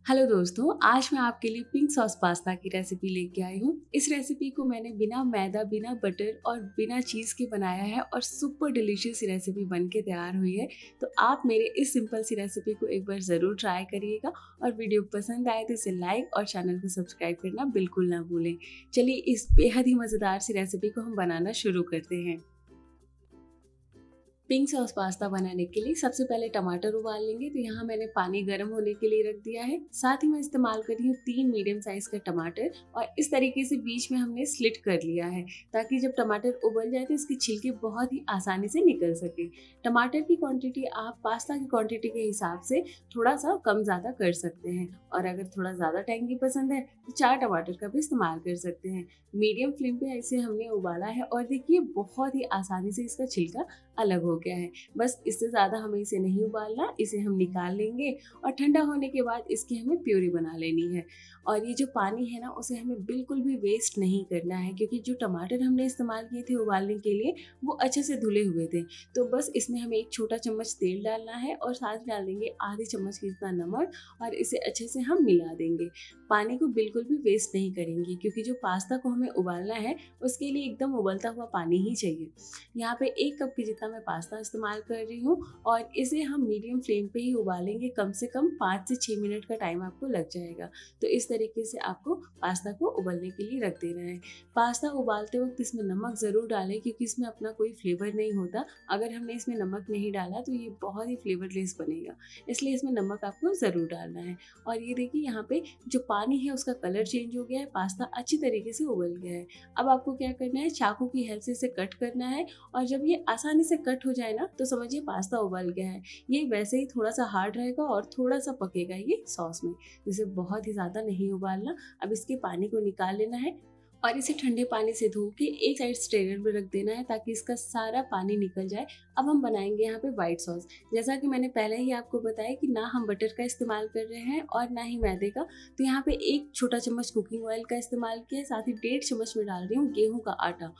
Hello दोस्तों, आज मैं आपके लिए पिंक सॉस पास्ता की रेसिपी लेके आई हूँ। इस रेसिपी को मैंने बिना मैदा, बिना बटर और बिना चीज़ के बनाया है और सुपर डिलीशियस रेसिपी बन के तैयार हुई है। तो आप मेरे इस सिंपल सी रेसिपी को एक बार ज़रूर ट्राई करिएगा और वीडियो पसंद आए तो इसे लाइक और चैनल को सब्सक्राइब करना बिल्कुल ना भूलें। चलिए इस बेहद ही मज़ेदार सी रेसिपी को हम बनाना शुरू करते हैं। पिंक सॉस पास्ता बनाने के लिए सबसे पहले टमाटर उबाल लेंगे। तो यहाँ मैंने पानी गर्म होने के लिए रख दिया है। साथ ही मैं इस्तेमाल कर रही हूँ 3 मीडियम साइज का टमाटर और इस तरीके से बीच में हमने स्लिट कर लिया है ताकि जब टमाटर उबल जाए तो इसके छिलके बहुत ही आसानी से निकल सके। टमाटर की क्वांटिटी आप पास्ता की क्वांटिटी के हिसाब से थोड़ा सा कम ज़्यादा कर सकते हैं और अगर थोड़ा ज़्यादा टैंगी पसंद है तो 4 टमाटर का भी इस्तेमाल कर सकते हैं। मीडियम फ्लेम पे इसे हमने उबाला है और देखिए बहुत ही आसानी से इसका छिलका अलग हो गया है। बस इससे ज़्यादा हमें इसे नहीं उबालना, इसे हम निकाल लेंगे और ठंडा होने के बाद इसकी हमें प्यूरी बना लेनी है। और ये जो पानी है ना उसे हमें बिल्कुल भी वेस्ट नहीं करना है क्योंकि जो टमाटर हमने इस्तेमाल किए थे उबालने के लिए वो अच्छे से धुले हुए थे। तो बस इसमें हमें 1 छोटा चम्मच तेल डालना है और साथ ही डाल देंगे आधी चम्मच जितना नमक और इसे अच्छे से हम मिला देंगे। पानी को बिल्कुल भी वेस्ट नहीं करेंगे क्योंकि जो पास्ता को हमें उबालना है उसके लिए एकदम उबलता हुआ पानी ही चाहिए। यहाँ पे 1 कप के जितना मैं पास्ता इस्तेमाल कर रही हूँ और इसे हम मीडियम फ्लेम पे ही उबालेंगे। कम से कम 5 से 6 मिनट का टाइम आपको लग जाएगा। तो इस तरीके से आपको पास्ता को उबलने के लिए रख देना है। पास्ता उबालते वक्त इसमें नमक ज़रूर डालें क्योंकि इसमें अपना कोई फ्लेवर नहीं होता। अगर हमने इसमें नमक नहीं डाला तो ये बहुत ही फ्लेवरलेस बनेगा, इसलिए इसमें नमक आपको ज़रूर डालना है। और ये देखिए यहाँ पे जो पानी है उसका कलर चेंज हो गया है, पास्ता अच्छी तरीके से उबल गया है। अब आपको क्या करना है, चाकू की हेल्प से इसे कट करना है और जब ये आसानी से कट हो जाए ना तो समझिए पास्ता उबल गया है। ये वैसे ही थोड़ा सा हार्ड रहेगा और थोड़ा सा पकेगा ये सॉस में, जिसे बहुत ही ज़्यादा नहीं उबालना। अब इसके पानी को निकाल लेना है और इसे ठंडे पानी से धो के एक साइड स्ट्रेनर में रख देना है ताकि इसका सारा पानी निकल जाए। अब हम बनाएंगे यहाँ पे व्हाइट सॉस। जैसा कि मैंने पहले ही आपको बताया कि ना हम बटर का इस्तेमाल कर रहे हैं और ना ही मैदे का। तो यहाँ पे 1 छोटा चम्मच कुकिंग ऑयल का इस्तेमाल किया, साथ ही 1.5 चम्मच में डाल रही हूँ गेहूं का आटा।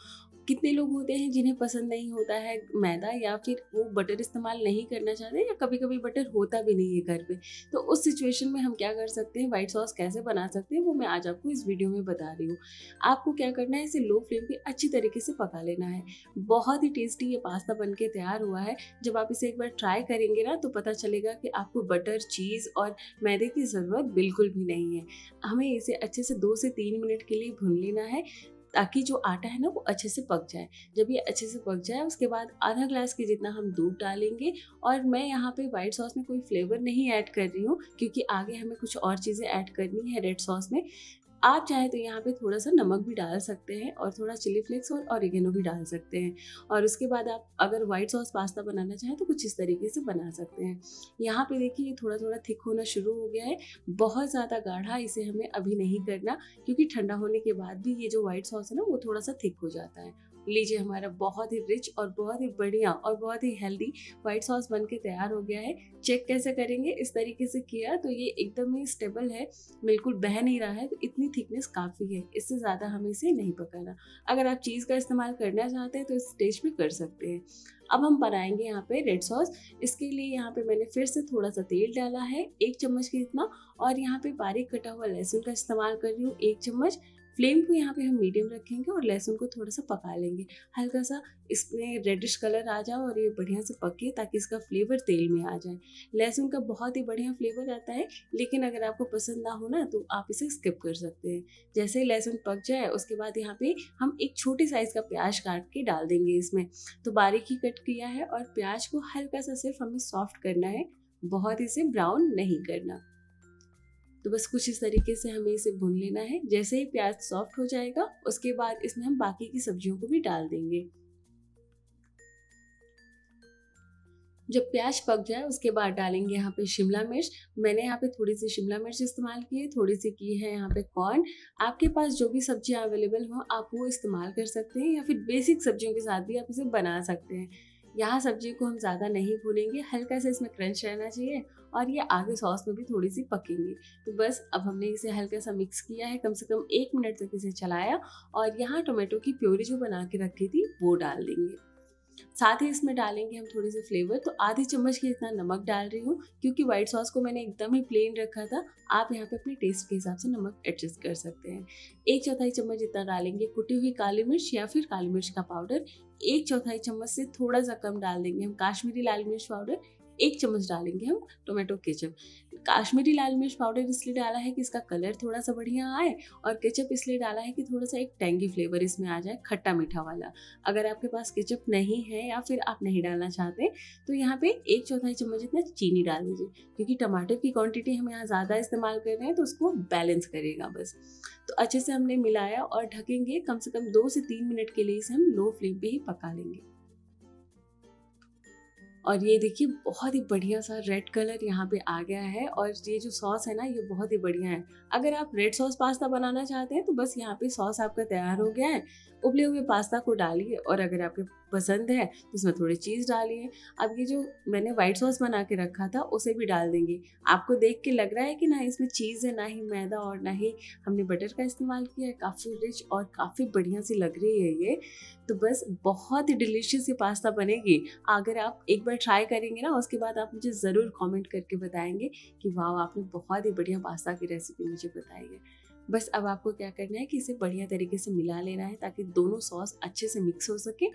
कितने लोग होते हैं जिन्हें पसंद नहीं होता है मैदा या फिर वो बटर इस्तेमाल नहीं करना चाहते या कभी-कभी बटर होता भी नहीं है घर पे। तो उस सिचुएशन में हम क्या कर सकते हैं, व्हाइट सॉस कैसे बना सकते हैं वो मैं आज आपको इस वीडियो में बता रही हूँ। आपको क्या करना है, इसे लो फ्लेम पे अच्छी तरीके से पका लेना है। बहुत ही टेस्टी ये पास्ता बन के तैयार हुआ है। जब आप इसे एक बार ट्राई करेंगे ना तो पता चलेगा कि आपको बटर, चीज़ और मैदे की ज़रूरत बिल्कुल भी नहीं है। हमें इसे अच्छे से 2 से 3 मिनट के लिए भून लेना है ताकि जो आटा है ना वो अच्छे से पक जाए। जब ये अच्छे से पक जाए उसके बाद आधा ग्लास के जितना हम दूध डालेंगे और मैं यहाँ पे व्हाइट सॉस में कोई फ्लेवर नहीं ऐड कर रही हूँ क्योंकि आगे हमें कुछ और चीज़ें ऐड करनी है रेड सॉस में। आप चाहे तो यहाँ पे थोड़ा सा नमक भी डाल सकते हैं और थोड़ा चिली फ्लेक्स और ऑरिगेनो भी डाल सकते हैं। और उसके बाद आप अगर व्हाइट सॉस पास्ता बनाना चाहें तो कुछ इस तरीके से बना सकते हैं। यहाँ पे देखिए ये थोड़ा थोड़ा थिक होना शुरू हो गया है। बहुत ज़्यादा गाढ़ा इसे हमें अभी नहीं करना क्योंकि ठंडा होने के बाद भी ये जो व्हाइट सॉस है ना वो थोड़ा सा थिक हो जाता है। लीजिए हमारा बहुत ही रिच और बहुत ही बढ़िया और बहुत ही हेल्दी व्हाइट सॉस बन के तैयार हो गया है। चेक कैसे करेंगे, इस तरीके से किया तो ये एकदम ही स्टेबल है, बिल्कुल बह नहीं रहा है। तो इतनी थिकनेस काफ़ी है, इससे ज़्यादा हमें इसे नहीं पकाना। अगर आप चीज़ का इस्तेमाल करना चाहते हैं तो इस स्टेज पे कर सकते हैं। अब हम बनाएंगे यहाँ पे रेड सॉस। इसके लिए यहाँ पे मैंने फिर से थोड़ा सा तेल डाला है 1 चम्मच के जितना और यहाँ पे बारीक कटा हुआ लहसुन का इस्तेमाल कर रही हूँ 1 चम्मच। फ्लेम को यहाँ पे हम मीडियम रखेंगे और लहसुन को थोड़ा सा पका लेंगे, हल्का सा इसमें रेडिश कलर आ जाए और ये बढ़िया से पके ताकि इसका फ्लेवर तेल में आ जाए। लहसुन का बहुत ही बढ़िया फ्लेवर आता है, लेकिन अगर आपको पसंद ना हो ना तो आप इसे स्किप कर सकते हैं। जैसे ही लहसुन पक जाए उसके बाद यहाँ पे हम एक छोटी साइज़ का प्याज काट के डाल देंगे इसमें। तो बारीक ही कट किया है और प्याज को हल्का सा सिर्फ हमें सॉफ्ट करना है, बहुत इसे ब्राउन नहीं करना। तो बस कुछ इस तरीके से हमें इसे भून लेना है। जैसे ही प्याज सॉफ्ट हो जाएगा उसके बाद इसमें हम बाकी की सब्जियों को भी डाल देंगे। जब प्याज पक जाए उसके बाद डालेंगे यहाँ पे शिमला मिर्च। मैंने यहाँ पे थोड़ी सी शिमला मिर्च इस्तेमाल की है, थोड़ी सी की है यहाँ पे कॉर्न। आपके पास जो भी सब्जियाँ अवेलेबल हो आप वो इस्तेमाल कर सकते हैं या फिर बेसिक सब्जियों के साथ भी आप इसे बना सकते हैं। यहाँ सब्जी को हम ज़्यादा नहीं भूनेंगे, हल्का सा इसमें क्रंच रहना चाहिए और ये आगे सॉस में भी थोड़ी सी पकेंगी। तो बस अब हमने इसे हल्का सा मिक्स किया है, कम से कम 1 मिनट तक इसे चलाया और यहाँ टोमेटो की प्योरी जो बना के रखी थी वो डाल देंगे। साथ ही इसमें डालेंगे हम थोड़ी सी फ्लेवर, तो आधी चम्मच के इतना नमक डाल रही हूँ क्योंकि व्हाइट सॉस को मैंने एकदम ही प्लेन रखा था। आप यहाँ पे अपने टेस्ट के हिसाब से नमक एडजस्ट कर सकते हैं। 1/4 चम्मच जितना डालेंगे कुटी हुई काली मिर्च या फिर काली मिर्च का पाउडर। 1/4 चम्मच से थोड़ा सा कम डाल देंगे हम काश्मीरी लाल मिर्च पाउडर। 1 चम्मच डालेंगे हम टोमेटो केचप। काश्मीरी लाल मिर्च पाउडर इसलिए डाला है कि इसका कलर थोड़ा सा बढ़िया आए, और केचप इसलिए डाला है कि थोड़ा सा एक टेंगी फ्लेवर इसमें आ जाए, खट्टा मीठा वाला। अगर आपके पास केचप नहीं है या फिर आप नहीं डालना चाहते तो यहाँ पे 1/4 चम्मच जितना चीनी डाल दीजिए, क्योंकि टमाटर की क्वांटिटी हम यहाँ ज़्यादा इस्तेमाल कर रहे हैं तो उसको बैलेंस करेगा बस। तो अच्छे से हमने मिलाया और ढकेंगे, कम से कम 2 से 3 मिनट के लिए इसे हम लो फ्लेम पे ही पका लेंगे। और ये देखिए बहुत ही बढ़िया सा रेड कलर यहाँ पे आ गया है, और ये जो सॉस है ना ये बहुत ही बढ़िया है। अगर आप रेड सॉस पास्ता बनाना चाहते हैं तो बस यहाँ पे सॉस आपका तैयार हो गया है। उबले हुए पास्ता को डालिए, और अगर आपके पसंद है तो इसमें थोड़ी चीज़ डालिए। अब ये जो मैंने व्हाइट सॉस बना के रखा था उसे भी डाल देंगे। आपको देख के लग रहा है कि ना इसमें चीज़ है, ना ही मैदा और ना ही हमने बटर का इस्तेमाल किया है। काफ़ी रिच और काफ़ी बढ़िया सी लग रही है ये। तो बस बहुत ही डिलीशियस ये पास्ता बनेगी। अगर आप एक बार ट्राई करेंगे ना, उसके बाद आप मुझे ज़रूर कमेंट करके बताएंगे कि वाह आपने बहुत ही बढ़िया पास्ता की रेसिपी मुझे बताई है। बस अब आपको क्या करना है कि इसे बढ़िया तरीके से मिला लेना है ताकि दोनों सॉस अच्छे से मिक्स हो सके।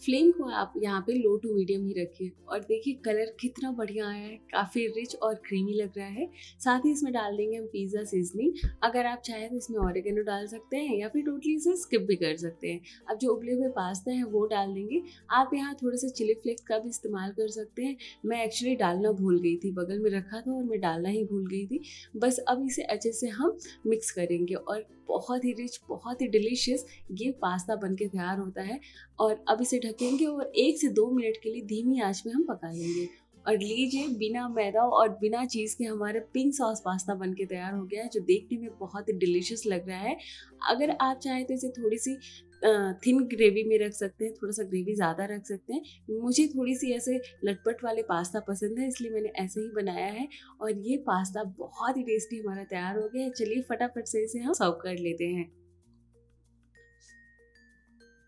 फ्लेम को आप यहाँ पे लो टू मीडियम ही रखिए, और देखिए कलर कितना बढ़िया आया है, काफ़ी रिच और क्रीमी लग रहा है। साथ ही इसमें डाल देंगे हम पिज़्ज़ा सीजनिंग। अगर आप चाहें तो इसमें ऑरिगेनो डाल सकते हैं या फिर टोटली इसे स्किप भी कर सकते हैं। अब जो उबले हुए पास्ता है वो डाल देंगे। आप यहाँ थोड़े से चिली फ्लेक्स का भी इस्तेमाल कर सकते हैं। मैं एक्चुअली डालना भूल गई थी, बगल में रखा था और मैं डालना ही भूल गई थी। बस अब इसे अच्छे से हम मिक्स करेंगे, और बहुत ही रिच, बहुत ही डिलीशियस ये पास्ता बन के तैयार होता है। और अब इसे ढकेंगे और 1 से 2 मिनट के लिए धीमी आंच में हम पका लेंगे। और लीजिए बिना मैदा और बिना चीज़ के हमारे पिंक सॉस पास्ता बन के तैयार हो गया है, जो देखने में बहुत ही डिलीशियस लग रहा है। अगर आप चाहें तो इसे थोड़ी सी थिन ग्रेवी में रख सकते हैं, थोड़ा सा ग्रेवी ज़्यादा रख सकते हैं। मुझे थोड़ी सी ऐसे लटपट वाले पास्ता पसंद है, इसलिए मैंने ऐसे ही बनाया है। और ये पास्ता बहुत ही टेस्टी हमारा तैयार हो गया है। चलिए फटाफट से इसे हम सर्व कर लेते हैं।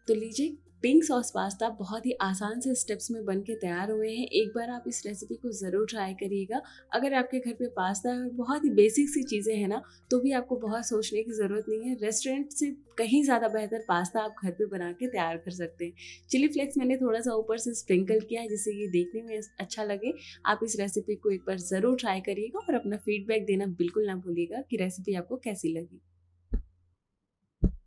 तो लीजिए पिंक सॉस पास्ता बहुत ही आसान से स्टेप्स में बन के तैयार हुए हैं। एक बार आप इस रेसिपी को ज़रूर ट्राई करिएगा। अगर आपके घर पे पास्ता है, बहुत ही बेसिक सी चीज़ें हैं ना, तो भी आपको बहुत सोचने की ज़रूरत नहीं है। रेस्टोरेंट से कहीं ज़्यादा बेहतर पास्ता आप घर पे बना के तैयार कर सकते हैं। चिली फ्लेक्स मैंने थोड़ा सा ऊपर से स्प्रिंकल किया है जिससे ये देखने में अच्छा लगे। आप इस रेसिपी को एक बार ज़रूर ट्राई करिएगा और अपना फीडबैक देना बिल्कुल ना भूलिएगा कि रेसिपी आपको कैसी लगी।